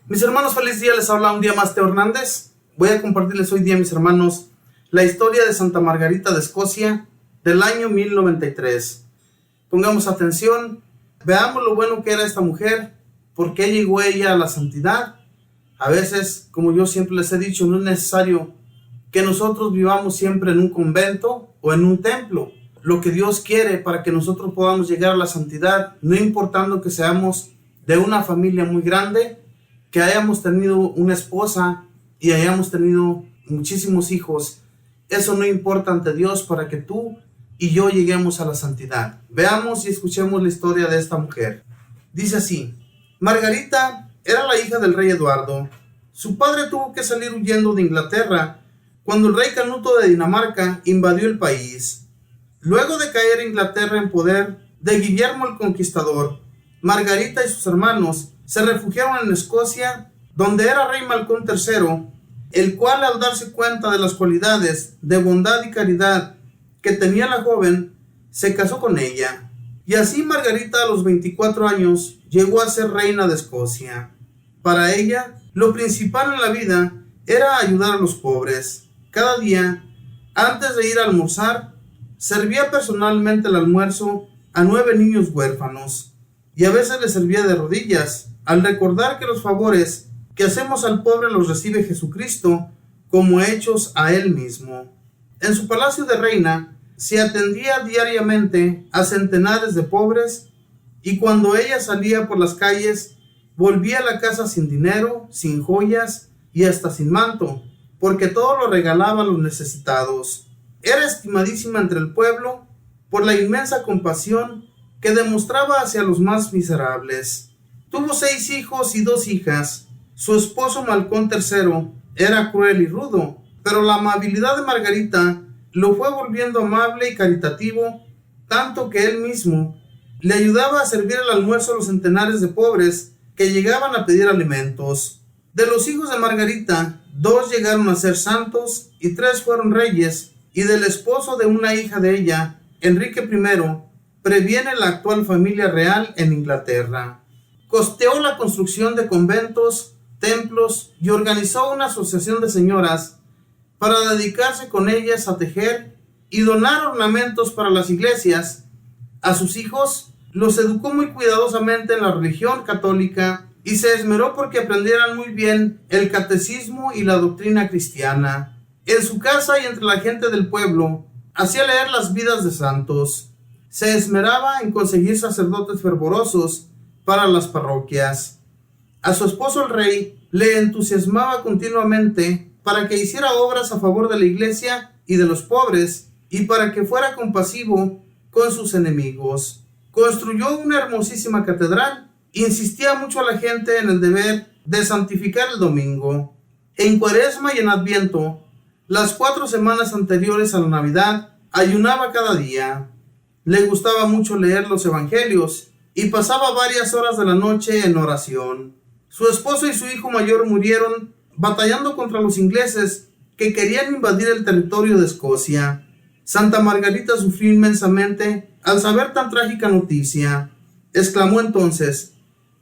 Mis hermanos, feliz día, les habla un día más Teo Hernández. Voy a compartirles hoy día, mis hermanos, la historia de Santa Margarita de Escocia del año 1093. Pongamos atención, veamos lo bueno que era esta mujer, por qué llegó ella a la santidad. A veces, como yo siempre les he dicho, no es necesario que nosotros vivamos siempre en un convento o en un templo. Lo que Dios quiere para que nosotros podamos llegar a la santidad, no importando que seamos de una familia muy grande, que hayamos tenido una esposa y hayamos tenido muchísimos hijos, eso no importa ante Dios para que tú y yo lleguemos a la santidad. Veamos y escuchemos la historia de esta mujer. Dice así: Margarita era la hija del rey Eduardo. Su padre tuvo que salir huyendo de Inglaterra cuando el rey Canuto de Dinamarca invadió el país. Luego de caer Inglaterra en poder de Guillermo el Conquistador, Margarita y sus hermanos se refugiaron en Escocia, donde era rey Malcolm III, el cual, al darse cuenta de las cualidades de bondad y caridad que tenía la joven, se casó con ella. Y así Margarita, a los 24 años, llegó a ser reina de Escocia. Para ella, lo principal en la vida era ayudar a los pobres. Cada día, antes de ir a almorzar, servía personalmente el almuerzo a 9 niños huérfanos, y a veces les servía de rodillas, al recordar que los favores que hacemos al pobre los recibe Jesucristo como hechos a Él mismo. En su palacio de reina se atendía diariamente a centenares de pobres, y cuando ella salía por las calles, volvía a la casa sin dinero, sin joyas y hasta sin manto, porque todo lo regalaba a los necesitados. Era estimadísima entre el pueblo por la inmensa compasión que demostraba hacia los más miserables. Tuvo 6 hijos y 2 hijas. Su esposo Malcolm III era cruel y rudo, pero la amabilidad de Margarita lo fue volviendo amable y caritativo, tanto que él mismo le ayudaba a servir el almuerzo a los centenares de pobres que llegaban a pedir alimentos. De los hijos de Margarita, 2 llegaron a ser santos y 3 fueron reyes, y del esposo de una hija de ella, Enrique I, previene la actual familia real en Inglaterra. Costeó la construcción de conventos, templos y organizó una asociación de señoras para dedicarse con ellas a tejer y donar ornamentos para las iglesias. A sus hijos los educó muy cuidadosamente en la religión católica y se esmeró porque aprendieran muy bien el catecismo y la doctrina cristiana. En su casa y entre la gente del pueblo hacía leer las vidas de santos. Se esmeraba en conseguir sacerdotes fervorosos para las parroquias. A su esposo el rey le entusiasmaba continuamente para que hiciera obras a favor de la iglesia y de los pobres, y para que fuera compasivo con sus enemigos. Construyó una hermosísima catedral. Insistía mucho a la gente en el deber de santificar el domingo. En Cuaresma y en Adviento, las 4 semanas anteriores a la Navidad, ayunaba cada día. Le gustaba mucho leer los evangelios y pasaba varias horas de la noche en oración. Su esposo y su hijo mayor murieron batallando contra los ingleses que querían invadir el territorio de Escocia. Santa Margarita sufrió inmensamente al saber tan trágica noticia. Exclamó entonces: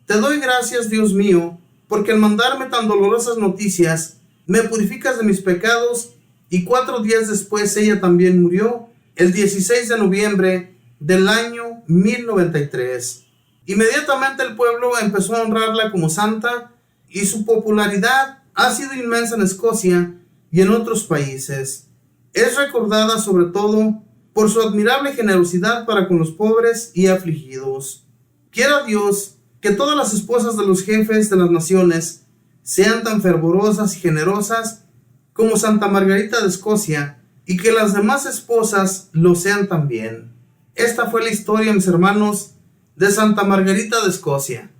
«Te doy gracias, Dios mío, porque al mandarme tan dolorosas noticias, me purificas de mis pecados». Y 4 días después ella también murió, el 16 de noviembre del año 1093. Inmediatamente el pueblo empezó a honrarla como santa, y su popularidad ha sido inmensa en Escocia y en otros países. Es recordada sobre todo por su admirable generosidad para con los pobres y afligidos. Quiera Dios que todas las esposas de los jefes de las naciones sean tan fervorosas y generosas como Santa Margarita de Escocia, y que las demás esposas lo sean también. Esta fue la historia, mis hermanos, de Santa Margarita de Escocia,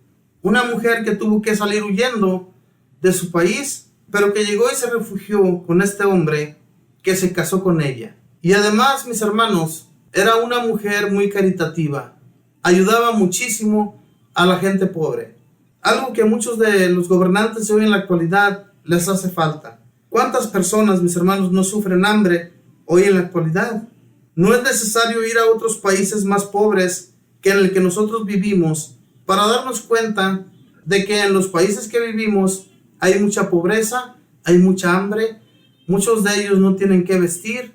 una mujer que tuvo que salir huyendo de su país, pero que llegó y se refugió con este hombre que se casó con ella. Y además, mis hermanos, era una mujer muy caritativa, ayudaba muchísimo a la gente pobre, algo que a muchos de los gobernantes de hoy en la actualidad les hace falta. ¿Cuántas personas, mis hermanos, no sufren hambre hoy en la actualidad? No es necesario ir a otros países más pobres que en el que nosotros vivimos para darnos cuenta de que en los países que vivimos hay mucha pobreza, hay mucha hambre, muchos de ellos no tienen qué vestir,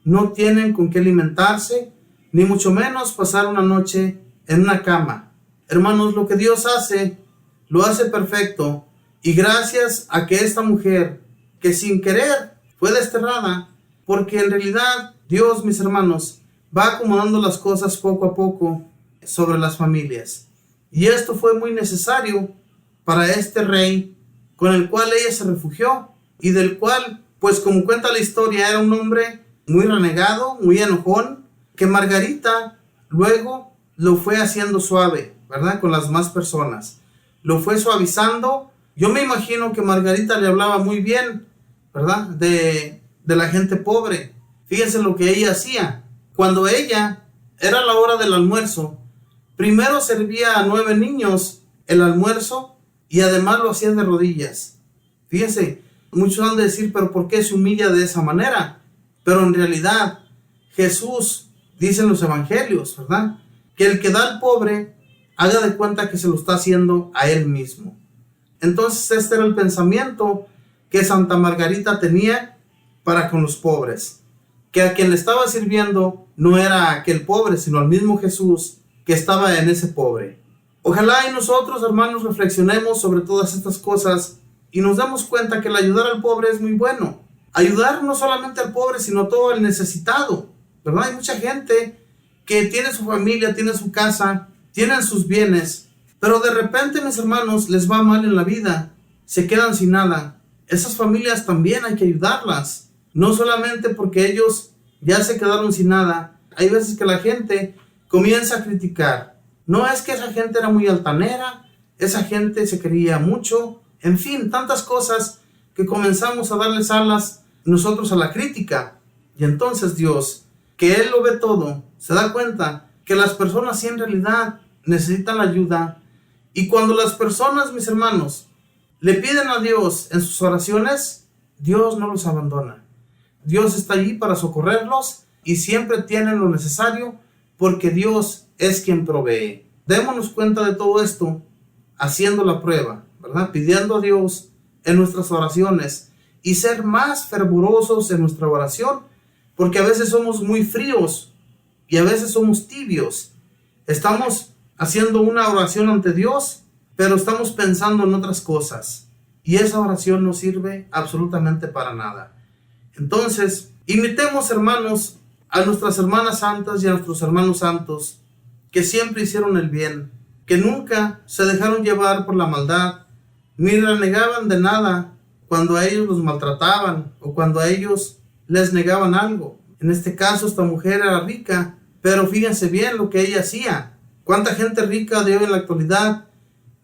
no tienen con qué alimentarse, ni mucho menos pasar una noche en una cama. Hermanos, lo que Dios hace, lo hace perfecto, y gracias a que esta mujer, que sin querer fue desterrada, porque en realidad Dios, mis hermanos, va acomodando las cosas poco a poco sobre las familias. Y esto fue muy necesario para este rey con el cual ella se refugió, y del cual, pues como cuenta la historia, era un hombre muy renegado, muy enojón, que Margarita luego lo fue haciendo suave, ¿verdad? Con las demás personas. Lo fue suavizando. Yo me imagino que Margarita le hablaba muy bien, ¿verdad? De la gente pobre. Fíjense lo que ella hacía. Cuando ella era la hora del almuerzo, primero servía a 9 niños el almuerzo y además lo hacía de rodillas. Fíjense, muchos han de decir, pero ¿por qué se humilla de esa manera? Pero en realidad Jesús dice en los evangelios, ¿verdad?, que el que da al pobre haga de cuenta que se lo está haciendo a él mismo. Entonces este era el pensamiento que Santa Margarita tenía para con los pobres, que a quien le estaba sirviendo no era aquel pobre, sino al mismo Jesús que estaba en ese pobre. Ojalá y nosotros, hermanos, reflexionemos sobre todas estas cosas y nos damos cuenta que el ayudar al pobre es muy bueno. Ayudar no solamente al pobre, sino a todo el necesitado, ¿verdad? Hay mucha gente que tiene su familia, tiene su casa, tienen sus bienes, pero de repente, mis hermanos, les va mal en la vida, se quedan sin nada. Esas familias también hay que ayudarlas, no solamente porque ellos ya se quedaron sin nada. Hay veces que la gente comienza a criticar. No, es que esa gente era muy altanera, esa gente se quería mucho, en fin, tantas cosas que comenzamos a darles alas nosotros a la crítica. Y entonces Dios, que Él lo ve todo, se da cuenta que las personas sí en realidad necesitan la ayuda. Y cuando las personas, mis hermanos, le piden a Dios en sus oraciones, Dios no los abandona. Dios está allí para socorrerlos y siempre tienen lo necesario porque Dios es quien provee. Démonos cuenta de todo esto haciendo la prueba, ¿verdad? Pidiendo a Dios en nuestras oraciones y ser más fervorosos en nuestra oración, porque a veces somos muy fríos y a veces somos tibios. Estamos haciendo una oración ante Dios, pero estamos pensando en otras cosas y esa oración no sirve absolutamente para nada. Entonces, imitemos, hermanos, a nuestras hermanas santas y a nuestros hermanos santos que siempre hicieron el bien, que nunca se dejaron llevar por la maldad, ni renegaban de nada cuando a ellos los maltrataban o cuando a ellos les negaban algo. En este caso, esta mujer era rica, pero fíjense bien lo que ella hacía. ¿Cuánta gente rica de hoy en la actualidad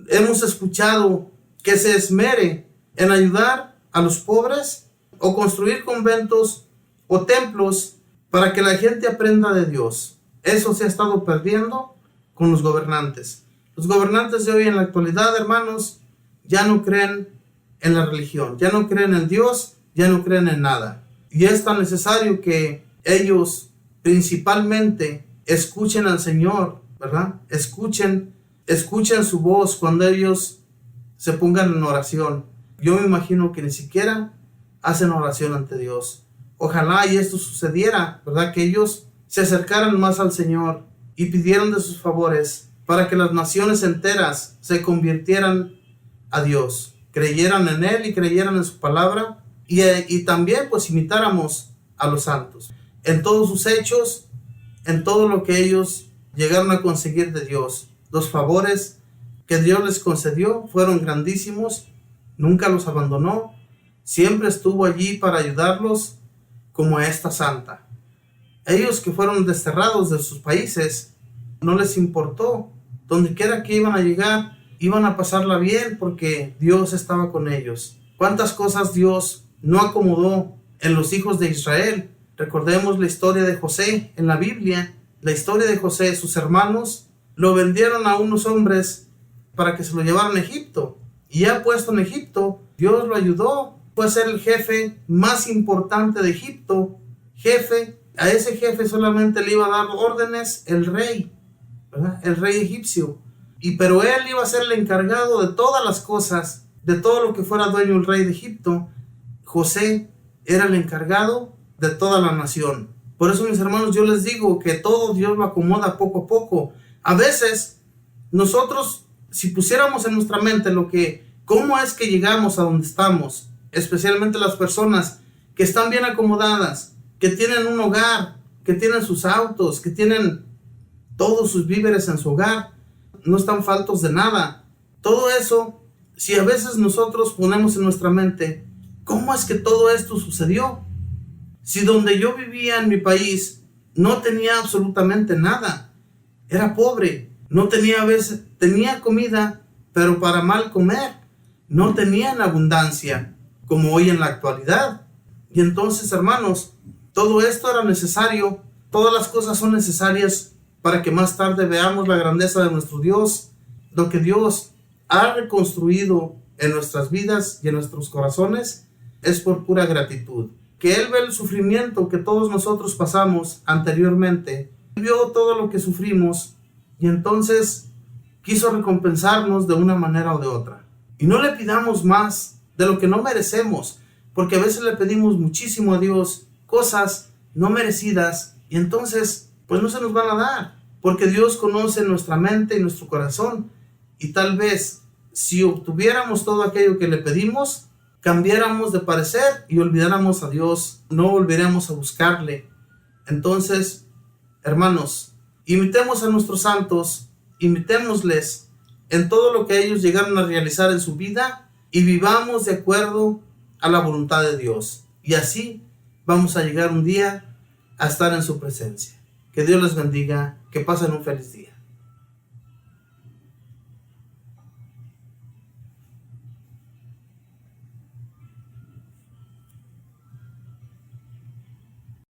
hemos escuchado que se esmere en ayudar a los pobres o construir conventos o templos para que la gente aprenda de Dios? Eso se ha estado perdiendo con los gobernantes. Los gobernantes de hoy en la actualidad, hermanos, ya no creen en la religión, ya no creen en Dios, ya no creen en nada. Y es tan necesario que ellos principalmente escuchen al Señor, ¿verdad? Escuchen su voz cuando ellos se pongan en oración. Yo me imagino que ni siquiera hacen oración ante Dios. Ojalá y esto sucediera, ¿verdad? Que ellos se acercaran más al Señor y pidieran de sus favores para que las naciones enteras se convirtieran a Dios, creyeran en Él y creyeran en su palabra y también pues imitáramos a los santos en todos sus hechos, en todo lo que ellos llegaron a conseguir de Dios. Los favores que Dios les concedió fueron grandísimos, nunca los abandonó, siempre estuvo allí para ayudarlos como a esta santa. Ellos que fueron desterrados de sus países, no les importó, donde quiera que iban a llegar, iban a pasarla bien porque Dios estaba con ellos. ¿Cuántas cosas Dios no acomodó en los hijos de Israel? Recordemos la historia de José en la Biblia. La historia de José, sus hermanos lo vendieron a unos hombres para que se lo llevaran a Egipto. Y ya puesto en Egipto, Dios lo ayudó. Fue a ser el jefe más importante de Egipto. A ese jefe solamente le iba a dar órdenes el rey, ¿verdad? El rey egipcio. pero él iba a ser el encargado de todas las cosas, de todo lo que fuera dueño el rey de Egipto. José era el encargado de toda la nación. Por eso, mis hermanos, yo les digo que todo Dios lo acomoda poco a poco. A veces, nosotros, si pusiéramos en nuestra mente cómo es que llegamos a donde estamos, especialmente las personas que están bien acomodadas, que tienen un hogar, que tienen sus autos, que tienen todos sus víveres en su hogar, no están faltos de nada. Todo eso, si a veces nosotros ponemos en nuestra mente, ¿cómo es que todo esto sucedió? Si donde yo vivía en mi país no tenía absolutamente nada, era pobre, no tenía tenía comida, pero para mal comer, no tenía en abundancia, como hoy en la actualidad. Y entonces, hermanos, todo esto era necesario, todas las cosas son necesarias para que más tarde veamos la grandeza de nuestro Dios, lo que Dios ha reconstruido en nuestras vidas y en nuestros corazones es por pura gratitud. Que Él ve el sufrimiento que todos nosotros pasamos anteriormente, vio todo lo que sufrimos y entonces quiso recompensarnos de una manera o de otra. Y no le pidamos más de lo que no merecemos, porque a veces le pedimos muchísimo a Dios, cosas no merecidas, y entonces pues no se nos van a dar, porque Dios conoce nuestra mente y nuestro corazón, y tal vez si obtuviéramos todo aquello que le pedimos, cambiáramos de parecer y olvidáramos a Dios, no volveremos a buscarle. Entonces, hermanos, imitemos a nuestros santos, imitémosles en todo lo que ellos llegaron a realizar en su vida y vivamos de acuerdo a la voluntad de Dios. Y así vamos a llegar un día a estar en su presencia. Que Dios les bendiga, que pasen un feliz día.